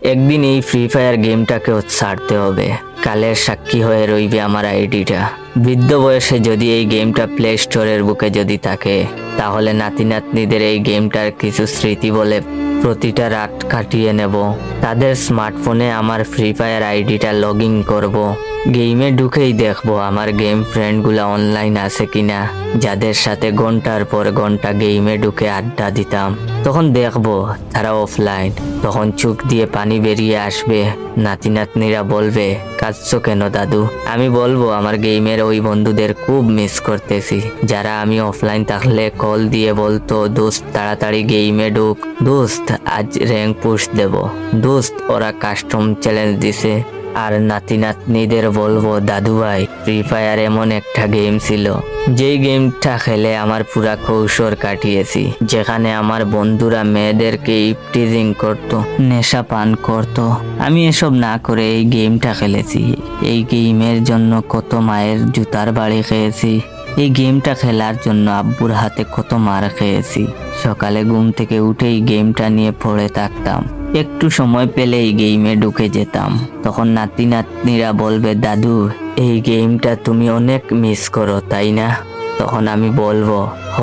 একদিন এই free fire গেমটাকেও ছাড়তে হবে। কালের সাক্ষী হয়ে রইবে আমার আইডিটা। বৃদ্ধ বয়সে যদি এই গেমটা প্লে স্টোরের বুকে যদি থাকে, তাহলে নাতি নাতনিদের এই গেমটার কিছু স্মৃতি বলে প্রতিটা রাত কাটিয়ে নেব। তাদের স্মার্টফোনে আমার ফ্রি ফায়ার আইডিটা লগ ইন করবো। গেমে ঢুকেই দেখবো আমার গেম ফ্রেন্ডগুলা অনলাইন আছে কিনা, যাদের সাথে ঘন্টার পর ঘন্টা গেমে ঢুকে আড্ডা দিতাম। তখন দেখবো তারা অফলাইন। তখন চোখ দিয়ে পানি বেরিয়ে আসবে। নাতি নাতনিরা বলবে, কাঁদছো কেন দাদু? আমি বলবো আমার গেমের ওই বন্ধুদের খুব মিস করতেছি, যারা আমি অফলাইন থাকলে কল দিয়ে বলতো, দোস্ত তাড়াতাড়ি গেমে ঢুক, দোস্ত আজ র্যাঙ্ক পুশ দেব, দোস্ত ওরা কাস্টম চ্যালেঞ্জ দিছে। আর নাতি নাতনিদের বলবো, দাদু ভাই ফ্রি ফায়ার এমন একটা গেম ছিল, যেই গেমটা খেলে আমার পুরা কৈশোর কাটিয়েছি, যেখানে আমার বন্ধুরা মেয়েদেরকে ইপটিজিং করতো, নেশা পান করতো। আমি এসব না করে এই গেমটা খেলেছি। এই গেমের জন্য কত মায়ের জুতার বাড়ি খেয়েছি। এই গেমটা খেলার জন্য আব্বুর হাতে কত মার খেয়েছি। সকালে ঘুম থেকে উঠেই গেমটা নিয়ে পড়ে থাকতাম। একটু সময় পেলেই গেমে ঢুকে যেতাম। তখন নাতি নাতনিরা বলবে, দাদু এই গেমটা তুমি অনেক মিস করো তাই না? তখন আমি বলবো,